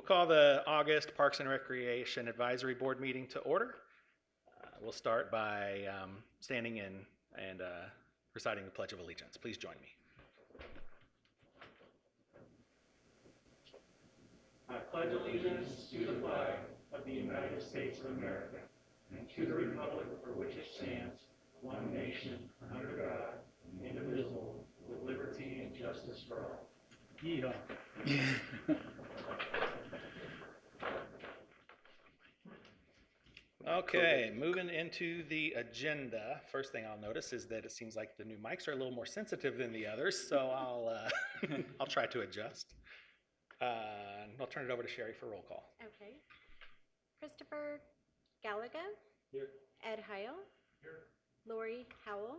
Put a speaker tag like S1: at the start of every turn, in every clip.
S1: We'll call the August Parks and Recreation Advisory Board meeting to order. We'll start by standing in and reciting the Pledge of Allegiance. Please join me.
S2: I pledge allegiance to the flag of the United States of America and to the republic for which it stands, one nation, under God, indivisible, with liberty and justice for all. Yeah.
S1: Okay, moving into the agenda. First thing I'll notice is that it seems like the new mics are a little more sensitive than the others, so I'll try to adjust. I'll turn it over to Sherry for roll call.
S3: Okay. Christopher Gallagher.
S2: Here.
S3: Ed Heil.
S2: Here.
S3: Lori Howell.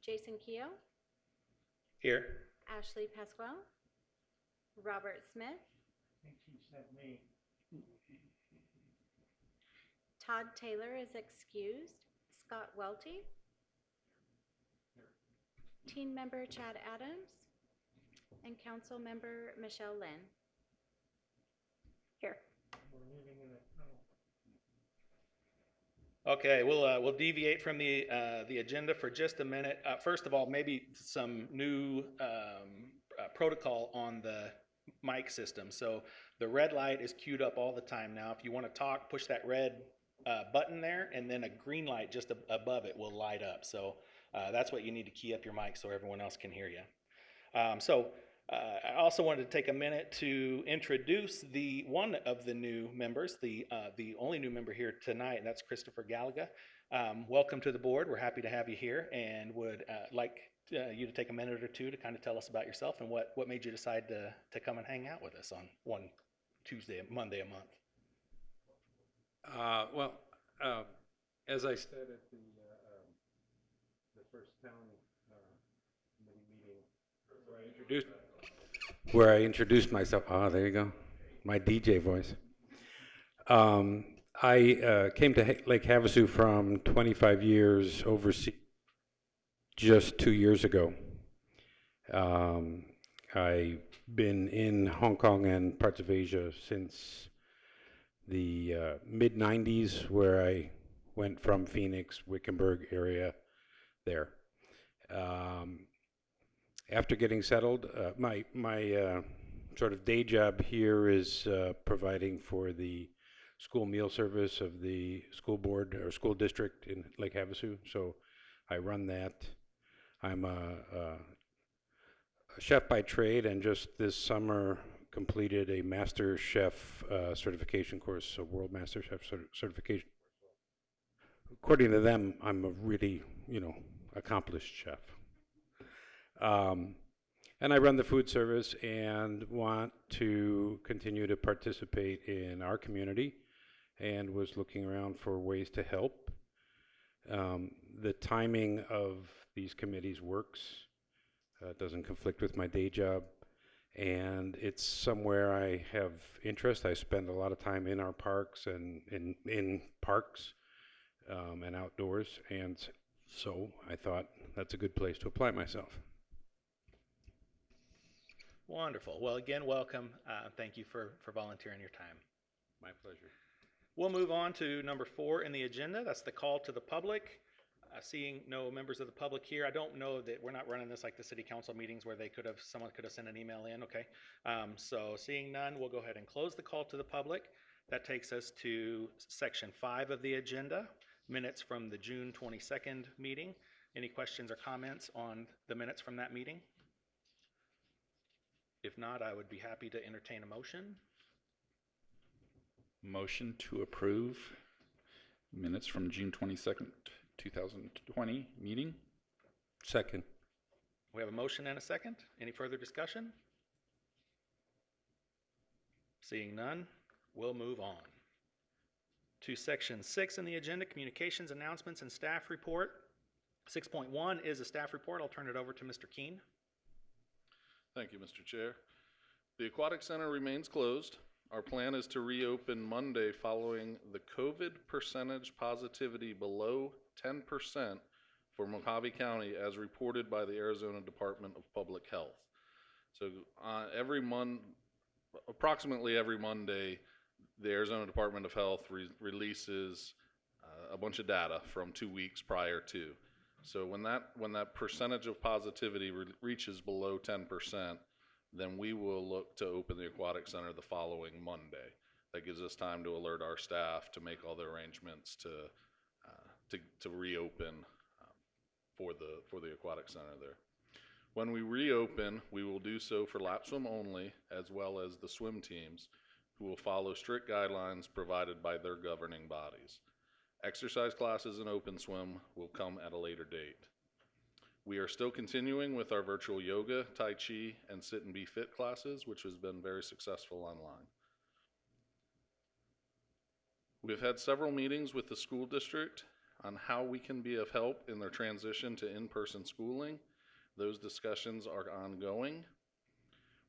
S3: Jason Keogh.
S1: Here.
S3: Ashley Pasquale. Robert Smith.
S2: I think she said me.
S3: Todd Taylor is excused. Scott Welty. Team member Chad Adams. And council member Michelle Lynn. Here.
S2: We're moving in the tunnel.
S1: Okay, we'll deviate from the agenda for just a minute. First of all, maybe some new protocol on the mic system. So the red light is queued up all the time now. If you want to talk, push that red button there, and then a green light just above it will light up. So that's what you need to key up your mic so everyone else can hear you. I also wanted to take a minute to introduce the one of the new members, the only new member here tonight, and that's Christopher Gallagher. Welcome to the board. We're happy to have you here, and would like you to take a minute or two to kind of tell us about yourself and what made you decide to come and hang out with us on one Monday a month.
S4: As I said at the first town committee meeting, where I introduced myself. Oh, there you go, my DJ voice. I came to Lake Havasu from 25 years overseas just 2 years ago. I've been in Hong Kong and parts of Asia since the mid-90s, where I went from Phoenix, Wickenburg area there. After getting settled, my sort of day job here is providing for the school meal service of the school board or school district in Lake Havasu. So I run that. I'm a chef by trade, and just this summer completed a master chef certification course, a world master chef certification. According to them, I'm a really, accomplished chef. And I run the food service and want to continue to participate in our community, and was looking around for ways to help. The timing of these committees works. Doesn't conflict with my day job, and it's somewhere I have interest. I spend a lot of time in our parks and in parks and outdoors, and so I thought that's a good place to apply myself.
S1: Wonderful. Well, again, welcome. Thank you for volunteering your time.
S4: My pleasure.
S1: We'll move on to number 4 in the agenda. That's the call to the public. Seeing no members of the public here, I don't know that we're not running this like the city council meetings where someone could have sent an email in. Okay. So seeing none, we'll go ahead and close the call to the public. That takes us to section 5 of the agenda, minutes from the June 22nd meeting. Any questions or comments on the minutes from that meeting? If not, I would be happy to entertain a motion.
S5: Motion to approve minutes from June 22nd, 2020 meeting.
S4: Second.
S1: We have a motion and a second. Any further discussion? Seeing none, we'll move on to section 6 in the agenda, communications, announcements, and staff report. 6.1 is a staff report. I'll turn it over to Mr. Keene.
S6: Thank you, Mr. Chair. The Aquatic Center remains closed. Our plan is to reopen Monday following the COVID percentage positivity below 10% for Mojave County as reported by the Arizona Department of Public Health. So every month, approximately every Monday, the Arizona Department of Health releases a bunch of data from 2 weeks prior to. So when that percentage of positivity reaches below 10%, then we will look to open the Aquatic Center the following Monday. That gives us time to alert our staff to make all the arrangements to reopen for the Aquatic Center there. When we reopen, we will do so for lap swim only, as well as the swim teams, who will follow strict guidelines provided by their governing bodies. Exercise classes and open swim will come at a later date. We are still continuing with our virtual yoga, Tai Chi, and Sit and Be Fit classes, which has been very successful online. We've had several meetings with the school district on how we can be of help in their transition to in-person schooling. Those discussions are ongoing.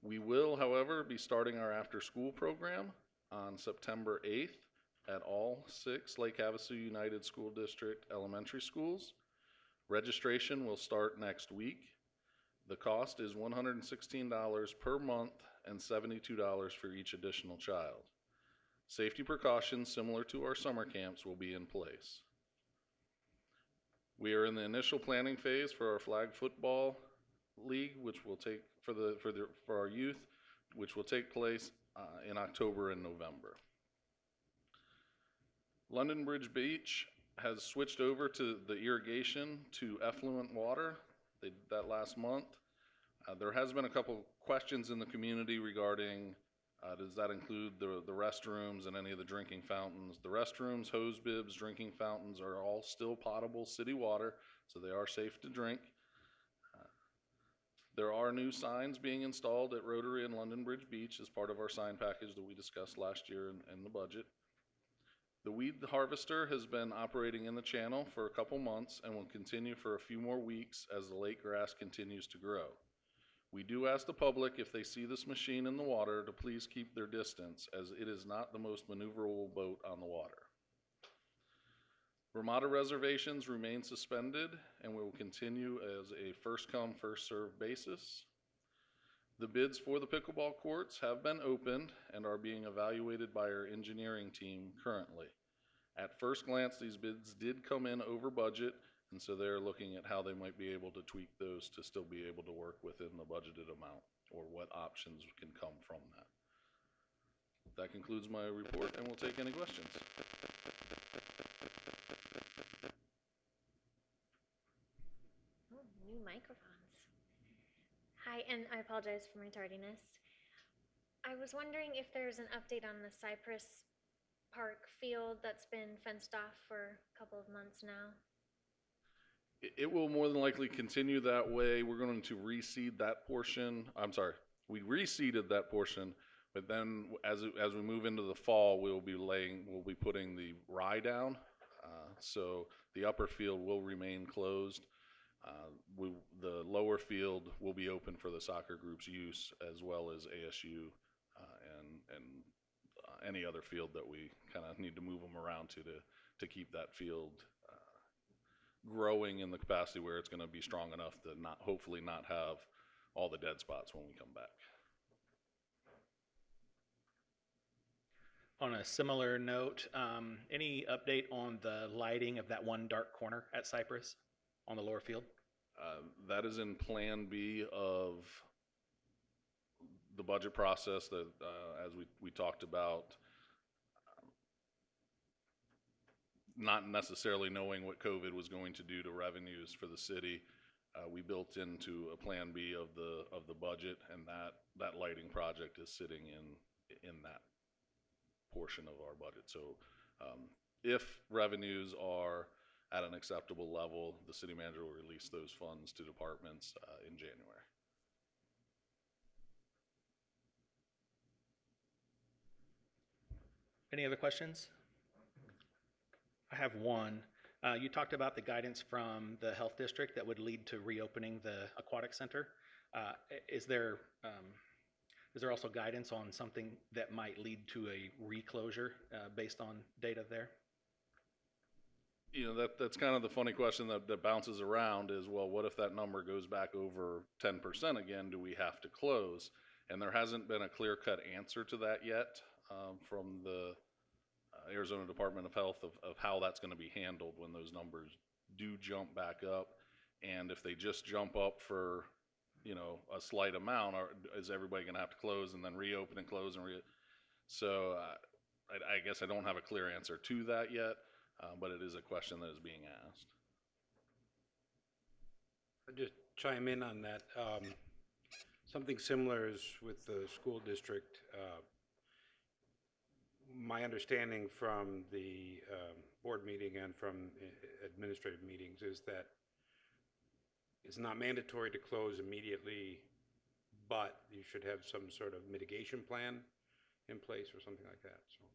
S6: We will, however, be starting our after-school program on September 8th at all 6 Lake Havasu United School District elementary schools. Registration will start next week. The cost is $116 per month and $72 for each additional child. Safety precautions similar to our summer camps will be in place. We are in the initial planning phase for our flag football league, which will take for our youth, which will take place in October and November. London Bridge Beach has switched over to the irrigation to effluent water. They did that last month. There has been a couple questions in the community regarding does that include the restrooms and any of the drinking fountains. The restrooms, hose bibs, drinking fountains are all still potable city water, so they are safe to drink. There are new signs being installed at Rotary and London Bridge Beach as part of our sign package that we discussed last year in the budget. The weed harvester has been operating in the channel for a couple months and will continue for a few more weeks as the lake grass continues to grow. We do ask the public, if they see this machine in the water, to please keep their distance, as it is not the most maneuverable boat on the water. Ramada reservations remain suspended and will continue as a first-come, first-served basis. The bids for the pickleball courts have been opened and are being evaluated by our engineering team currently. At first glance, these bids did come in over budget, and so they're looking at how they might be able to tweak those to still be able to work within the budgeted amount, or what options can come from that. That concludes my report, and we'll take any questions.
S7: Oh, new microphones. Hi, and I apologize for my tardiness. I was wondering if there's an update on the Cypress Park field that's been fenced off for a couple of months now.
S6: It will more than likely continue that way. We're going to reseed that portion. I'm sorry, we reseeded that portion, but then as we move into the fall, we'll be putting the rye down. So the upper field will remain closed. The lower field will be open for the soccer group's use, as well as ASU and any other field that we kind of need to move them around to keep that field growing in the capacity where it's going to be strong enough to hopefully not have all the dead spots when we come back.
S1: On a similar note, any update on the lighting of that one dark corner at Cypress on the lower field?
S6: That is in Plan B of the budget process that, as we talked about, not necessarily knowing what COVID was going to do to revenues for the city. We built into a Plan B of the budget, and that lighting project is sitting in that portion of our budget. So if revenues are at an acceptable level, the city manager will release those funds to departments in January.
S1: Any other questions? I have one. You talked about the guidance from the health district that would lead to reopening the aquatic center. Is there also guidance on something that might lead to a reclosure based on data there?
S6: You know, that's kind of the funny question that bounces around is, well, what if that number goes back over 10% again? Do we have to close? And there hasn't been a clear-cut answer to that yet from the Arizona Department of Health of how that's going to be handled when those numbers do jump back up. And if they just jump up for, you know, a slight amount, or is everybody going to have to close and then reopen and close and so I guess I don't have a clear answer to that yet, but it is a question that is being asked.
S4: I'll just chime in on that. Something similar is with the school district. My understanding from the board meeting and from administrative meetings is that it's not mandatory to close immediately, but you should have some sort of mitigation plan in place or something like that. So.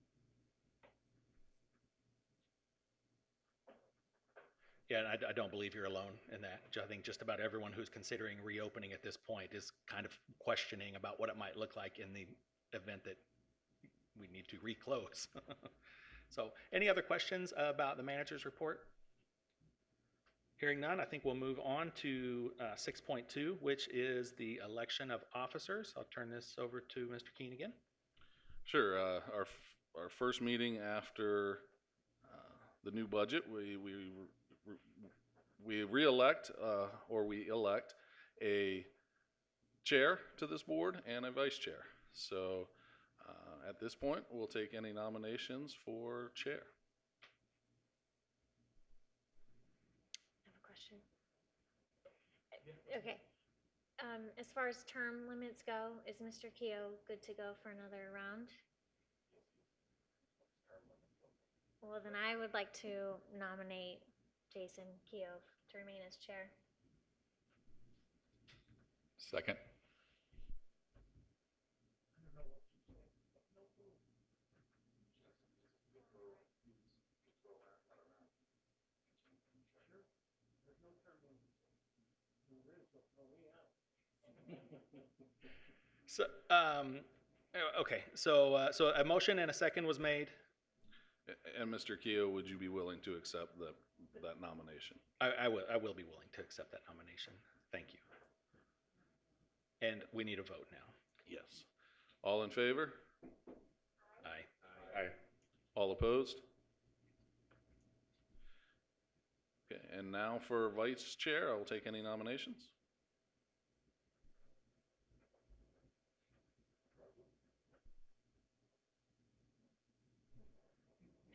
S1: Yeah, I don't believe you're alone in that. I think just about everyone who's considering reopening at this point is kind of questioning about what it might look like in the event that we need to reclose. So, any other questions about the manager's report? Hearing none, I think we'll move on to 6.2, which is the election of officers. I'll turn this over to Mr. Keene again.
S6: Sure. Our first meeting after the new budget, we re-elect or we elect a chair to this board and a vice chair. So at this point, we'll take any nominations for chair.
S7: I have a question. Okay. As far as term limits go, is Mr. Keogh good to go for another round? Well, then I would like to nominate Jason Keogh to remain as chair.
S5: Second.
S1: So, okay, so a motion and a second was made.
S6: And Mr. Keogh, would you be willing to accept that nomination?
S1: I will be willing to accept that nomination. Thank you. And we need a vote now.
S6: Yes. All in favor?
S1: Aye.
S5: Aye.
S6: All opposed? Okay, and now for vice chair, I will take any nominations.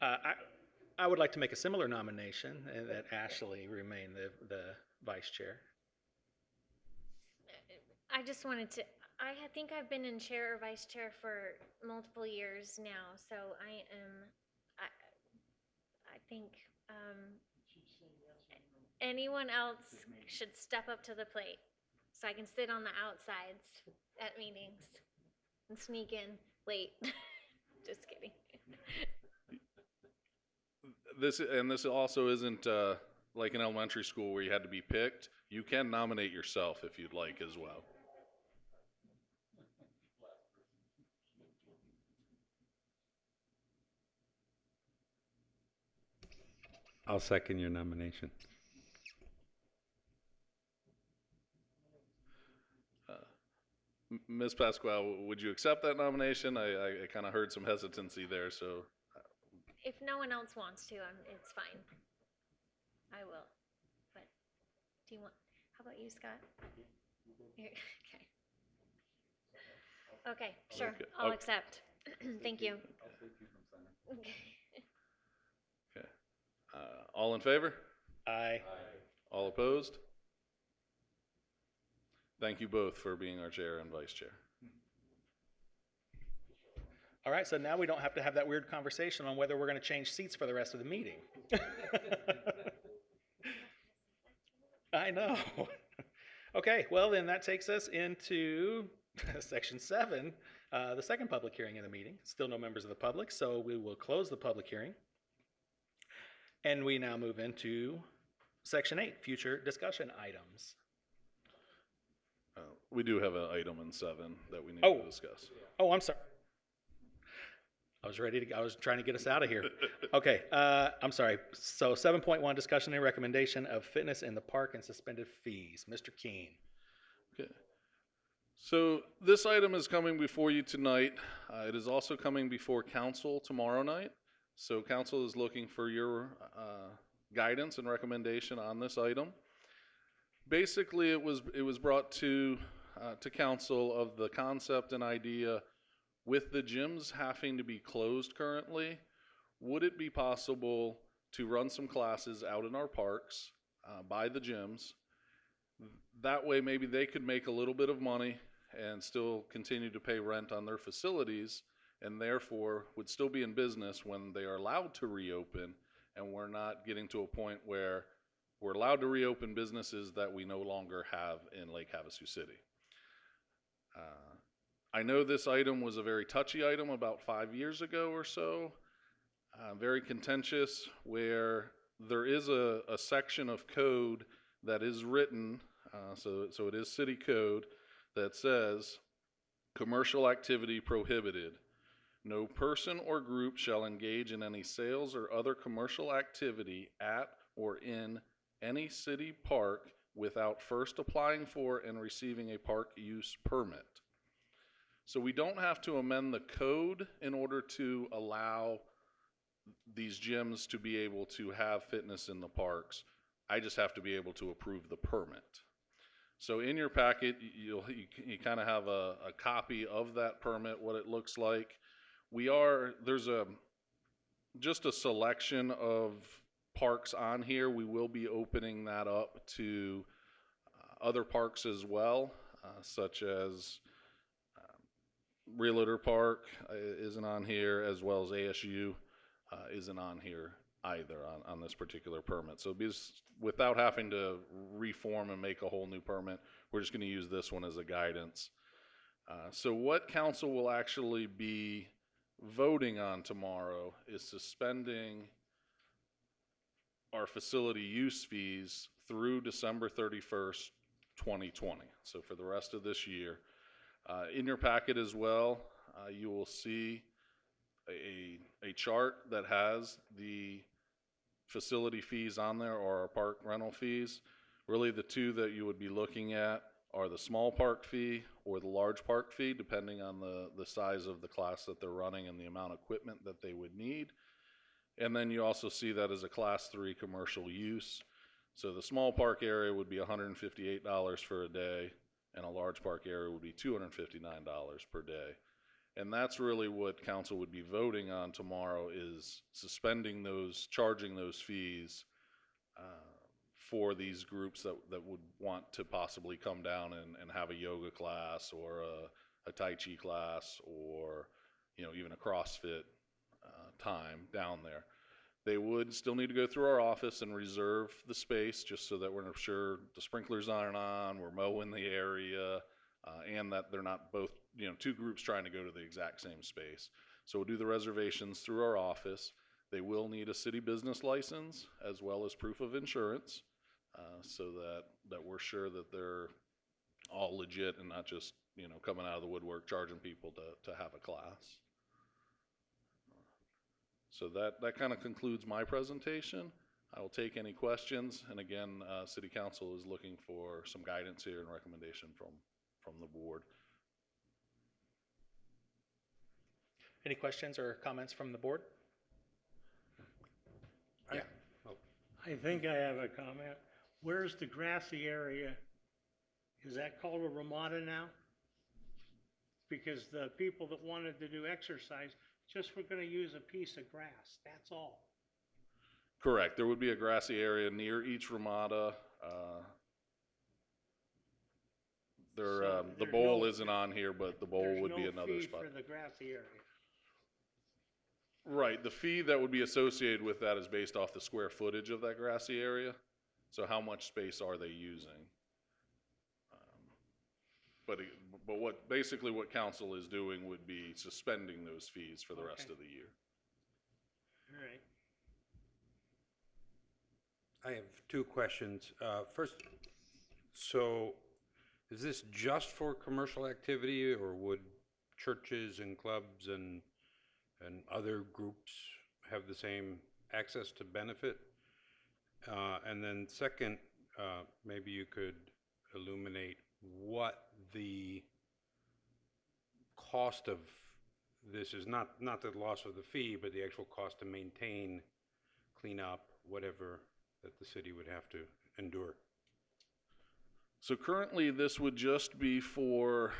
S1: I would like to make a similar nomination and that Ashley remain the vice chair.
S7: I just wanted to, I think I've been in chair or vice chair for multiple years now, so I think anyone else should step up to the plate so I can sit on the outsides at meetings and sneak in late. Just kidding.
S6: This also isn't like an elementary school where you had to be picked. You can nominate yourself if you'd like as well.
S4: I'll second your nomination.
S6: Ms. Pasquale, would you accept that nomination? I kind of heard some hesitancy there, so.
S7: If no one else wants to, it's fine. I will. But do you want, how about you, Scott? Okay. Okay, sure,
S6: Okay.
S7: I'll
S6: Okay.
S7: accept. Thank you.
S6: Okay. All in favor?
S1: Aye.
S6: All opposed? Thank you both for being our chair and vice chair.
S1: All right, so now we don't have to have that weird conversation on whether we're going to change seats for the rest of the meeting. I know. Okay, well then that takes us into section 7, the second public hearing of the meeting. Still no members of the public, so we will close the public hearing. And we now move into section 8, future discussion items.
S6: We do have an item in 7 that we need to discuss.
S1: Oh, I'm sorry. I was trying to get us out of here. Okay, I'm sorry. So 7.1, discussion and recommendation of fitness in the park and suspended fees. Mr. Keene.
S6: Okay. So this item is coming before you tonight. It is also coming before council tomorrow night. So council is looking for your guidance and recommendation on this item. Basically, it was brought to council of the concept and idea with the gyms having to be closed currently. Would it be possible to run some classes out in our parks by the gyms? That way, maybe they could make a little bit of money and still continue to pay rent on their facilities, and therefore would still be in business when they are allowed to reopen, and we're not getting to a point where we're allowed to reopen businesses that we no longer have in Lake Havasu City. I know this item was a very touchy item about 5 years ago or so, very contentious, where there is a section of code that is written, so it is city code, that says, commercial activity prohibited. No person or group shall engage in any sales or other commercial activity at or in any city park without first applying for and receiving a park use permit. So we don't have to amend the code in order to allow these gyms to be able to have fitness in the parks. I just have to be able to approve the permit. So in your packet, you kind of have a copy of that permit, what it looks like. There's just a selection of parks on here. We will be opening that up to other parks as well, such as Realtor Park isn't on here, as well as ASU isn't on here either on this particular permit. So without having to reform and make a whole new permit, we're just going to use this one as a guidance. So what council will actually be voting on tomorrow is suspending our facility use fees through December 31st, 2020. So for the rest of this year. In your packet as well, you will see a chart that has the facility fees on there, or our park rental fees. Really the two that you would be looking at are the small park fee or the large park fee, depending on the size of the class that they're running and the amount of equipment that they would need. And then you also see that as a class 3 commercial use. So the small park area would be $158 for a day, and a large park area would be $259 per day. And that's really what council would be voting on tomorrow, is suspending charging those fees for these groups that would want to possibly come down and have a yoga class or a Tai Chi class, or even a CrossFit time down there. They would still need to go through our office and reserve the space, just so that we're sure the sprinklers aren't on, we're mowing the area, and that they're not both, two groups trying to go to the exact same space. So we'll do the reservations through our office. They will need a city business license as well as proof of insurance, so that we're sure that they're all legit and not just, coming out of the woodwork charging people to have a class. So that kind of concludes my presentation. I will take any questions, and again, City Council is looking for some guidance here and recommendation from the board.
S1: Any questions or comments from the board? Yeah.
S2: I think I have a comment. Where's the grassy area? Is that called a ramada now? Because the people that wanted to do exercise just were going to use a piece of grass, that's all.
S6: Correct. There would be a grassy area near each ramada. The bowl isn't on here, but the bowl would be another spot.
S2: There's no fee for the grassy area.
S6: Right. The fee that would be associated with that is based off the square footage of that grassy area. So how much space are they using? But what council is doing would be suspending those fees for the rest of the year.
S2: All right.
S4: I have two questions. First, so is this just for commercial activity, or would churches and clubs and other groups have the same access to benefit? And then second, maybe you could illuminate what the cost of this is not the loss of the fee, but the actual cost to maintain, clean up, whatever that the city would have to endure.
S6: So currently, this would just be for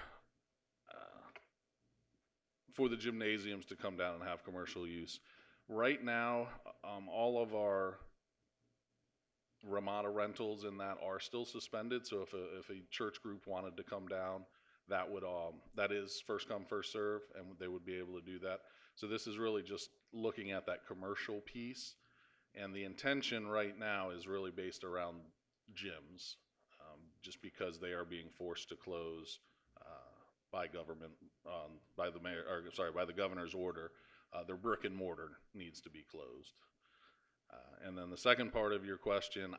S6: the gymnasiums to come down and have commercial use. Right now, all of our Ramada rentals in that are still suspended. So if a church group wanted to come down, that is first come, first serve, and they would be able to do that. So this is really just looking at that commercial piece, and the intention right now is really based around gyms, just because they are being forced to close by government, by the governor's order. Their brick and mortar needs to be closed. And then the second part of your question,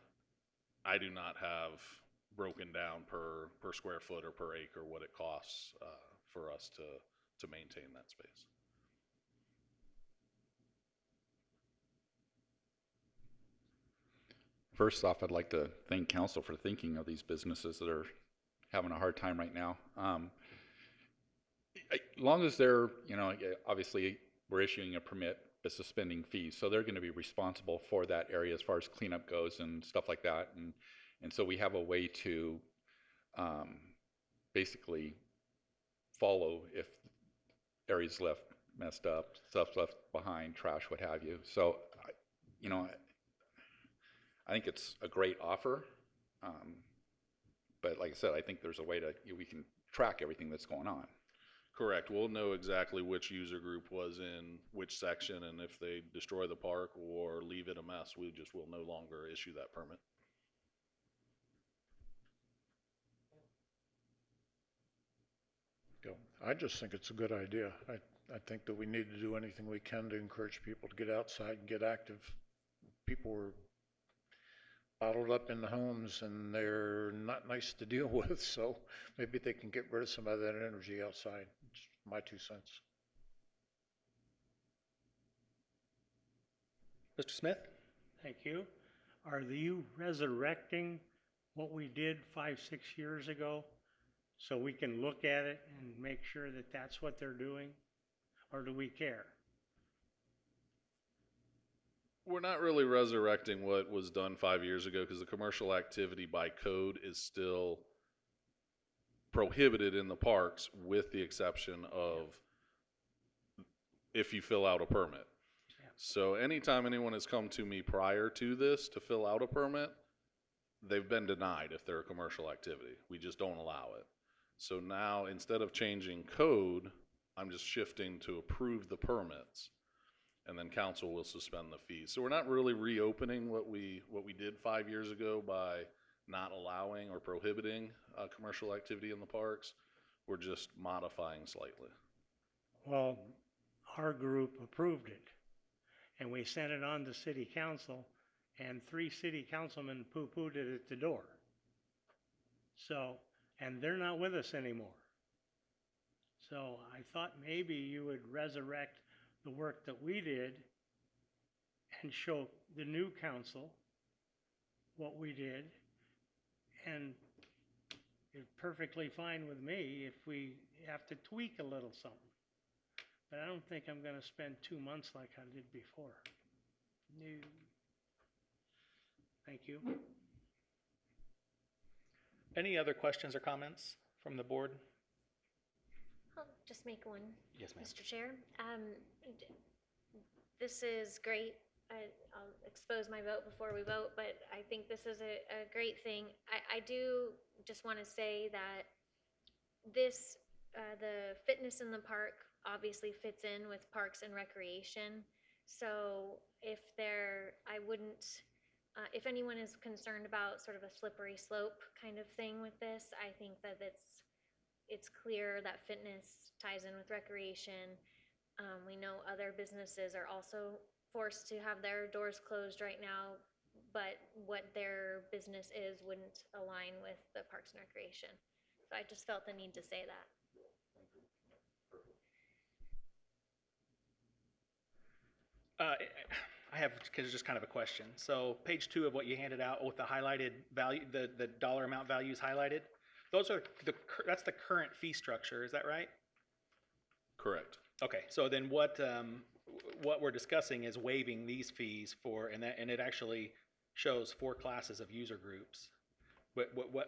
S6: I do not have broken down per square foot or per acre what it costs for us to maintain that space.
S5: First off, I'd like to thank council for thinking of these businesses that are having a hard time right now. As long as they're, obviously we're issuing a permit, but suspending fees, so they're going to be responsible for that area as far as cleanup goes and stuff like that, and so we have a way to basically follow if areas left messed up, stuff left behind, trash, what have you. So, I think it's a great offer, but like I said, I think there's a way we can track everything that's going on.
S6: Correct. We'll know exactly which user group was in which section, and if they destroy the park or leave it a mess, we just will no longer issue that permit.
S2: I just think it's a good idea. I think that we need to do anything we can to encourage people to get outside and get active. People are bottled up in the homes and they're not nice to deal with, so maybe they can get rid of some of that energy outside. It's my 2 cents.
S1: Mr. Smith?
S8: Thank you. Are you resurrecting what we did 5, 6 years ago so we can look at it and make sure that that's what they're doing? Or do we care?
S6: We're not really resurrecting what was done 5 years ago, because the commercial activity by code is still prohibited in the parks, with the exception of if you fill out a permit.
S8: Yeah.
S6: So anytime anyone has come to me prior to this to fill out a permit, they've been denied if they're a commercial activity. We just don't allow it. So now, instead of changing code, I'm just shifting to approve the permits, and then council will suspend the fees. So we're not really reopening what we did 5 years ago by not allowing or prohibiting commercial activity in the parks. We're just modifying slightly.
S8: Well, our group approved it, and we sent it on to city council, and 3 city councilmen poo-pooed it at the door. So, and they're not with us anymore. So I thought maybe you would resurrect the work that we did and show the new council what we did, and it's perfectly fine with me if we have to tweak a little something. But I don't think I'm going to spend 2 months like I did before. No. Thank you.
S1: Any other questions or comments from the board?
S7: I'll just make one.
S1: Yes, ma'am.
S7: Mr. Chair. This is great. I'll expose my vote before we vote, but I think this is a great thing. I do just want to say that this, the fitness in the park obviously fits in with parks and recreation. So if if anyone is concerned about sort of a slippery slope kind of thing with this, I think that it's clear that fitness ties in with recreation. We know other businesses are also forced to have their doors closed right now, but what their business is wouldn't align with the Parks and Recreation. So I just felt the need to say that.
S1: I have just kind of a question. So page 2 of what you handed out with the highlighted value, the dollar amount values highlighted, that's the current fee structure, is that right?
S6: Correct.
S1: Okay, so then what we're discussing is waiving these fees and it actually shows 4 classes of user groups.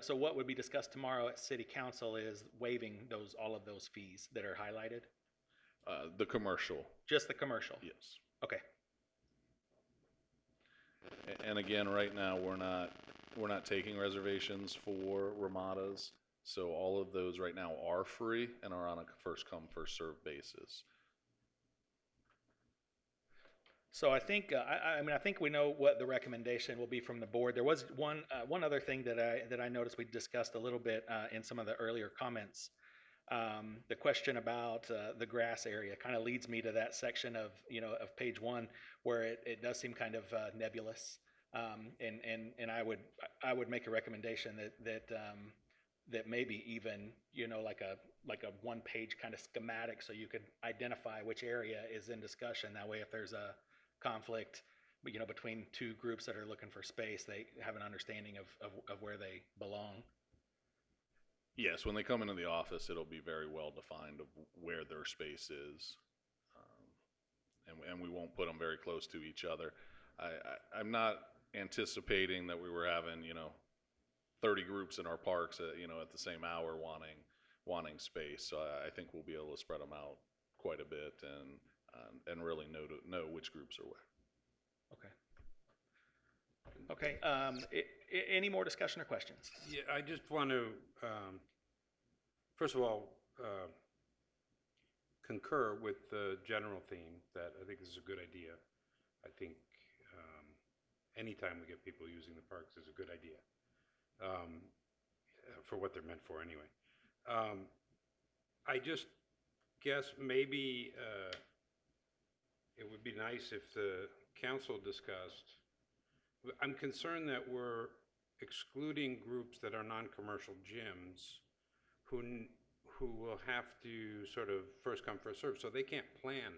S1: So what would be discussed tomorrow at city council is waiving all of those fees that are highlighted?
S6: The commercial,
S1: Just the commercial?
S6: yes.
S1: Okay,
S6: And again, right now, we're not taking reservations for Ramadas. So all of those right now are free and are on a first come, first served basis.
S1: so I think, I think we know what the recommendation will be from the board. There was one other thing that I noticed we discussed a little bit in some of the earlier comments. The question about the grass area kind of leads me to that section of page 1 where it does seem kind of nebulous, and I would make a recommendation that maybe even like a 1-page kind of schematic so you could identify which area is in discussion. That way, if there's a conflict between 2 groups that are looking for space, they have an understanding of where they belong.
S6: Yes, when they come into the office, it'll be very well defined of where their space is. And we won't put them very close to each other. I'm not anticipating that we were having, 30 groups in our parks, at the same hour wanting space. So I think we'll be able to spread them out quite a bit and really know which groups are where.
S1: Okay. Any more discussion or questions?
S4: Yeah, I just want to, first of all, concur with the general theme that I think this is a good idea. I think anytime we get people using the parks is a good idea, for what they're meant for anyway. I just guess maybe it would be nice if the council discussed. I'm concerned that we're excluding groups that are non-commercial gyms who will have to sort of first come, first serve. So they can't plan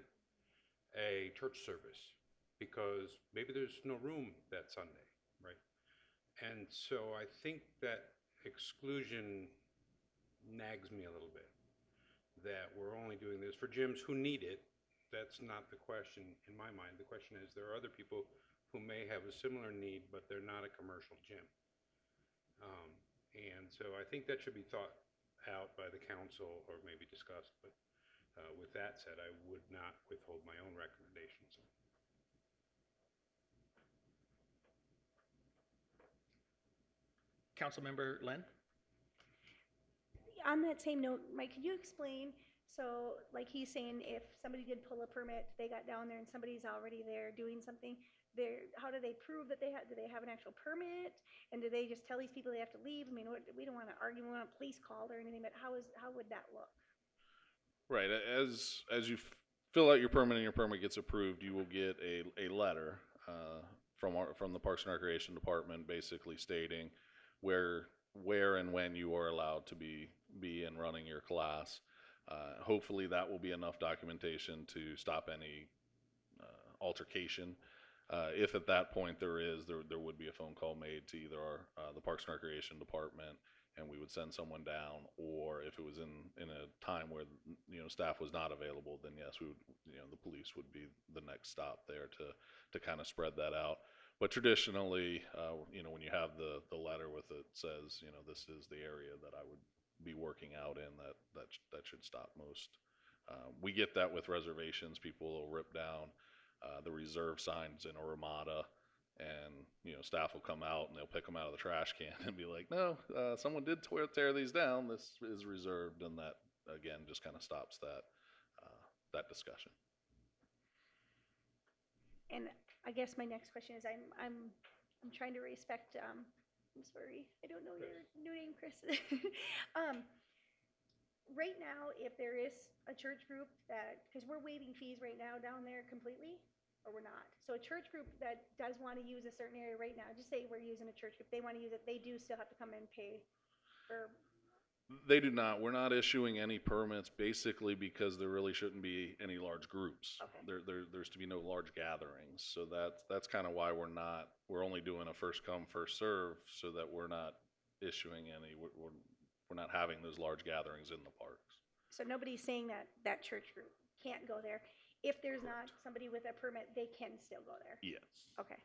S4: a church service because maybe there's no room that Sunday, right? And so I think that exclusion nags me a little bit, that we're only doing this for gyms who need it. That's not the question in my mind. The question is there are other people who may have a similar need, but they're not a commercial gym. And so I think that should be thought out by the council or maybe discussed. But with that said, I would not withhold my own recommendations.
S1: Councilmember Lynn?
S9: On that same note, Mike, could you explain, so like he's saying, if somebody did pull a permit, they got down there and somebody's already there doing something, how do they prove that do they have an actual permit? And do they just tell these people they have to leave? I mean, we don't want to argue, we want a police call or anything, but how would that look?
S6: Right. As you fill out your permit and your permit gets approved, you will get a letter from the Parks and Recreation Department basically stating where and when you are allowed to be and running your class. Hopefully that will be enough documentation to stop any altercation. If at that point there would be a phone call made to either the Parks and Recreation Department, and we would send someone down, or if it was in a time where staff was not available, then yes, we would, the police would be the next stop there to kind of spread that out. But traditionally, when you have the letter with it says, this is the area that I would be working out in, that should stop most. We get that with reservations. People will rip down the reserve signs in a Ramada, and staff will come out and they'll pick them out of the trash can and be like, no, someone did tear these down. This is reserved, and that again just kind of stops that discussion.
S9: And I guess my next question is, I'm trying to respect. I'm sorry, I don't know your new name, Chris. Right now, if there is a church group because we're waiving fees right now down there completely, or we're not. So a church group that does want to use a certain area right now, just say we're using a church group, they want to use it, they do still have to come and pay for.
S6: They do not. We're not issuing any permits basically because there really shouldn't be any large groups. Okay. There's to be no large gatherings. So that's kind of why we're only doing a first come, first serve, so that we're not issuing any, we're not having those large gatherings in the parks.
S9: So nobody's saying that that church group can't go there. If there's not somebody with a permit, they can still go there.
S6: Yes.
S9: Okay.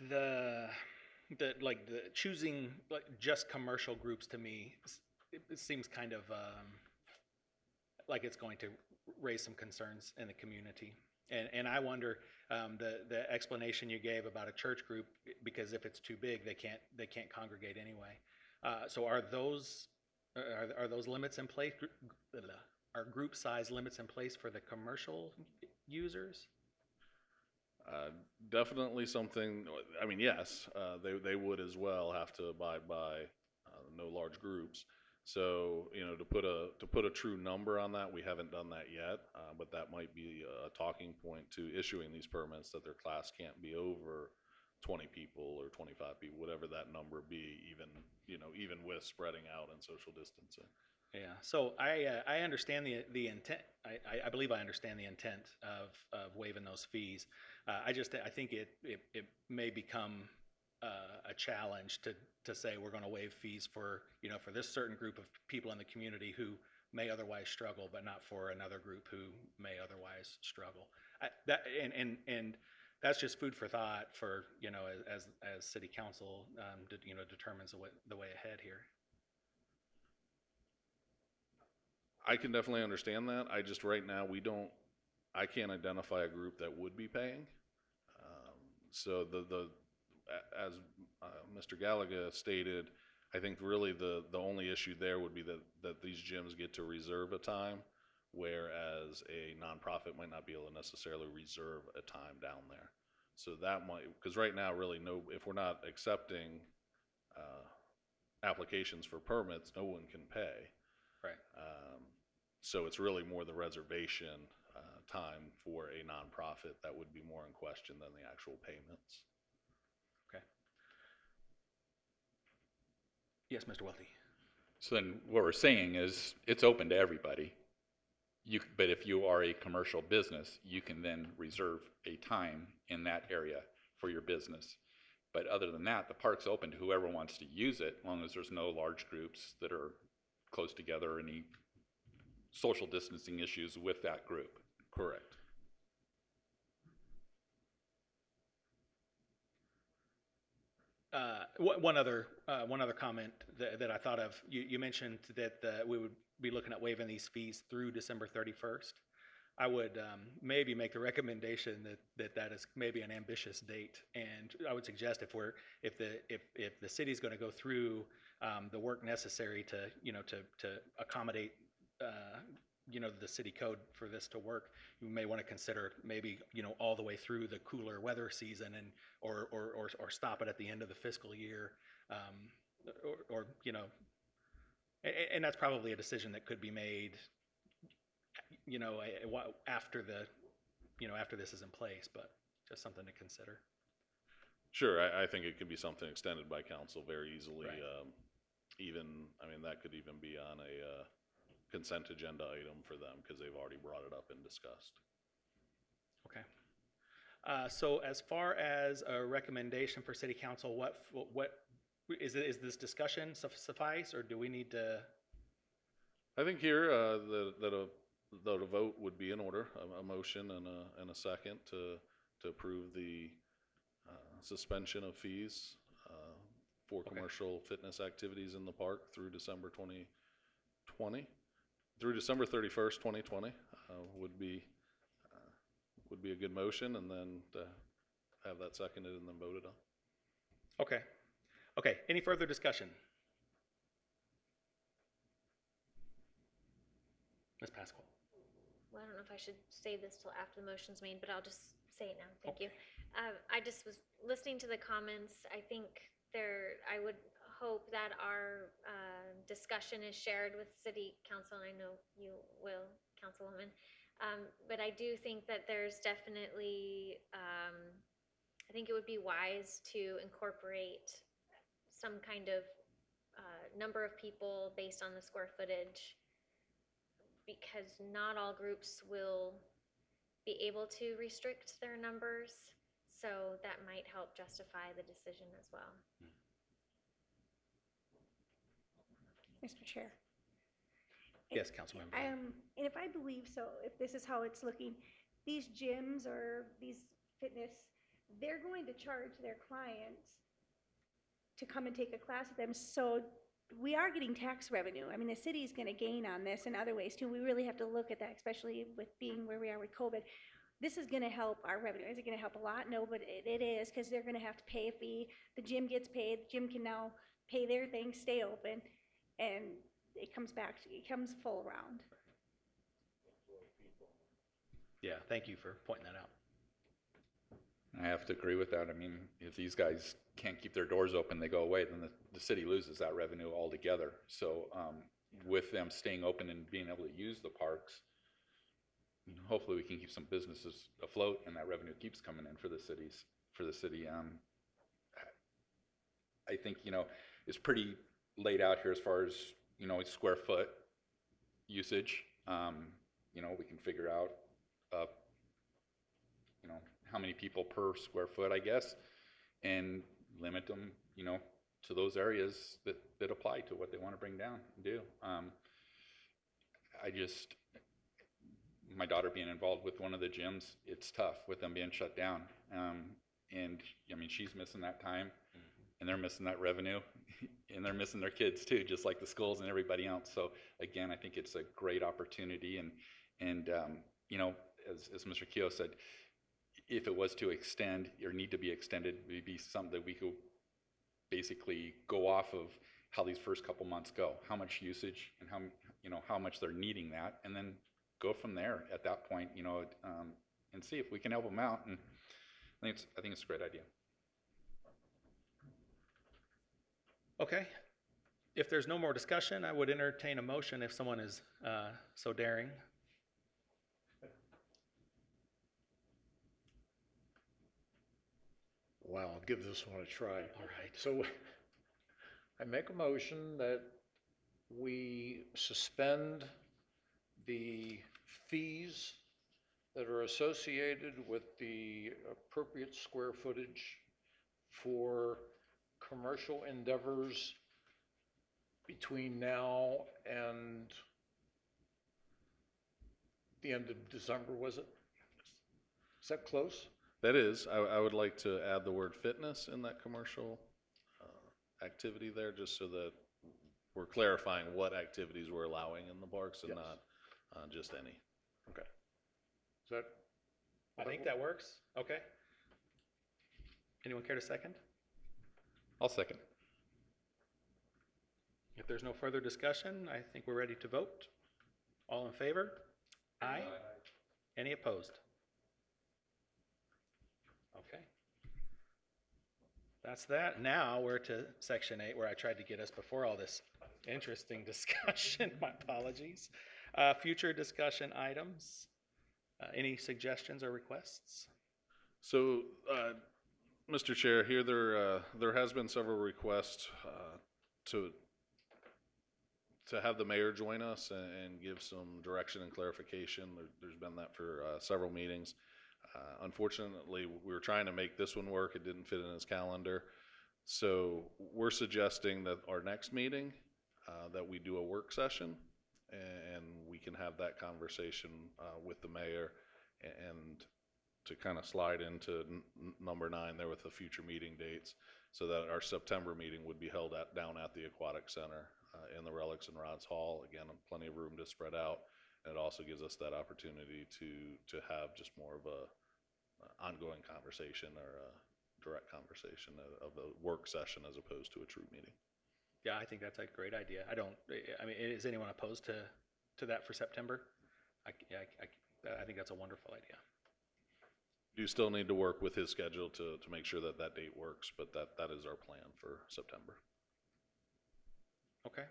S1: The choosing like just commercial groups to me, it seems kind of like it's going to raise some concerns in the community. And I wonder, the explanation you gave about a church group, because if it's too big, they can't congregate anyway. So are those limits in place? Are group size limits in place for the commercial users?
S6: Definitely something, I mean, yes, they would as well have to abide by no large groups. So, you know, to put a true number on that, we haven't done that yet, but that might be a talking point to issuing these permits, that their class can't be over 20 people or 25 people, whatever that number be, even with spreading out and social distancing.
S1: Yeah, so I understand the intent. I believe I understand the intent of waiving those fees. I think it may become a challenge to say we're going to waive fees for this certain group of people in the community who may otherwise struggle, but not for another group who may otherwise struggle. And that's just food for thought for as city council determines the way ahead here.
S6: I can definitely understand that. I just, right now, I can't identify a group that would be paying. So as Mr. Gallagher stated, I think really the only issue there would be that these gyms get to reserve a time, whereas a nonprofit might not be able to necessarily reserve a time down there. So that might, because right now, really, if we're not accepting applications for permits, no one can pay.
S1: Right.
S6: So it's really more the reservation time for a nonprofit that would be more in question than the actual payments.
S1: Okay. Yes, Mr. Welty.
S5: So then what we're saying is it's open to everybody. But if you are a commercial business, you can then reserve a time in that area for your business. But other than that, the park's open to whoever wants to use it, as long as there's no large groups that are close together or any social distancing issues with that group.
S6: Correct.
S1: One other comment that I thought of. You mentioned that we would be looking at waiving these fees through December 31st. I would maybe make the recommendation that is maybe an ambitious date, and I would suggest if the city's going to go through the work necessary to accommodate the city code for this to work, you may want to consider maybe all the way through the cooler weather season or stop it at the end of the fiscal year, and that's probably a decision that could be made after this is in place, but just something to consider.
S6: Sure, I think it could be something extended by council very easily.
S1: Right.
S6: That could even be on a consent agenda item for them because they've already brought it up and discussed.
S1: Okay. So as far as a recommendation for city council, what is this discussion suffice, or do we need to?
S6: I think here that a vote would be in order, a motion and a second to approve the suspension of fees for commercial fitness activities in the park through December 2020, through December 31st, 2020 would be a good motion, and then to have that seconded and then voted on.
S1: Okay. Any further discussion? Ms. Pasquale.
S7: Well, I don't know if I should say this till after the motion's made, but I'll just say it now. Thank you. I just was listening to the comments. I think I would hope that our discussion is shared with city council, and I know you will, Councilwoman. But I do think that there's definitely, I think it would be wise to incorporate some kind of number of people based on the square footage, because not all groups will be able to restrict their numbers, so that might help justify the decision as well.
S9: Mr. Chair.
S1: Yes, Councilmember.
S9: And if I believe so, if this is how it's looking, these gyms or these fitness, they're going to charge their clients to come and take a class with them. So we are getting tax revenue. I mean, the city's gonna gain on this in other ways too. We really have to look at that, especially with being where we are with COVID. This is gonna help our revenue. Is it gonna help a lot? No, but it is, because they're gonna have to pay a fee. The gym gets paid, the gym can now pay their thing, stay open, and it comes back, it comes full round.
S1: Yeah, thank you for pointing that out.
S5: I have to agree with that. I mean, if these guys can't keep their doors open, they go away, then the city loses that revenue altogether. So with them staying open and being able to use the parks, hopefully we can keep some businesses afloat and that revenue keeps coming in for the city. I think, it's pretty laid out here as far as, square foot usage. We can figure out, how many people per square foot, I guess, and limit them, to those areas that apply to what they want to bring down and do. My daughter being involved with one of the gyms, it's tough with them being shut down. And I mean, she's missing that time, and they're missing that revenue, and they're missing their kids too, just like the schools and everybody else. So again, I think it's a great opportunity, and as Mr. Keogh said, if it was to extend or need to be extended, it would be something that we could basically go off of how these first couple months go, how much usage and how much they're needing that, and then go from there at that point, and see if we can help them out. And I think it's a great idea.
S1: Okay. If there's no more discussion, I would entertain a motion if someone is so daring.
S10: Wow, I'll give this one a try.
S1: All right.
S10: So I make a motion that we suspend the fees that are associated with the appropriate square footage for commercial endeavors between now and the end of December, was it? Is that close?
S6: That is, I would like to add the word fitness in that commercial activity there, just so that we're clarifying what activities we're allowing in the parks and
S10: Yes.
S6: not just any.
S10: Okay. Is that?
S1: I think that works. Okay. Anyone care to second?
S5: I'll second.
S1: If there's no further discussion, I think we're ready to vote. All in favor? Aye. Any opposed? Okay. That's that. Now we're to section 8, where I tried to get us before all this interesting discussion. My apologies. Future discussion items. Any suggestions or requests?
S6: So, Mr. Chair, here there has been several requests to have the mayor join us and give some direction and clarification. There's been that for several meetings. Unfortunately, we were trying to make this one work. It didn't fit in his calendar. So we're suggesting that our next meeting, that we do a work session, and we can have that conversation with the mayor, and to kind of slide into number 9 there with the future meeting dates, so that our September meeting would be held down at the Aquatic Center in the Relics and Rods Hall. Again, plenty of room to spread out. And it also gives us that opportunity to have just more of a ongoing conversation or a direct conversation of a work session as opposed to a true meeting.
S1: Yeah, I think that's a great idea. I mean, is anyone opposed to that for September? I think that's a wonderful idea.
S6: You still need to work with his schedule to make sure that that date works, but that is our plan for September.
S1: Okay.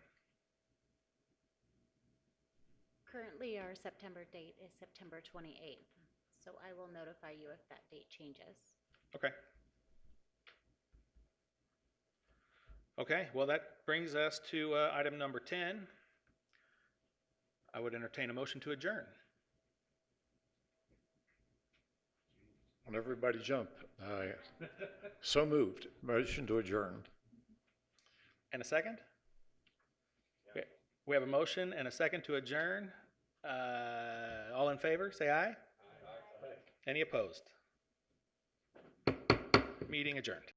S3: Currently, our September date is September 28th, so I will notify you if that date changes.
S1: Okay. Okay, well, that brings us to item number 10. I would entertain a motion to adjourn.
S10: When everybody jump. So moved. Motion to adjourn.
S1: And a second? We have a motion and a second to adjourn. All in favor, say aye. Any opposed? Meeting adjourned.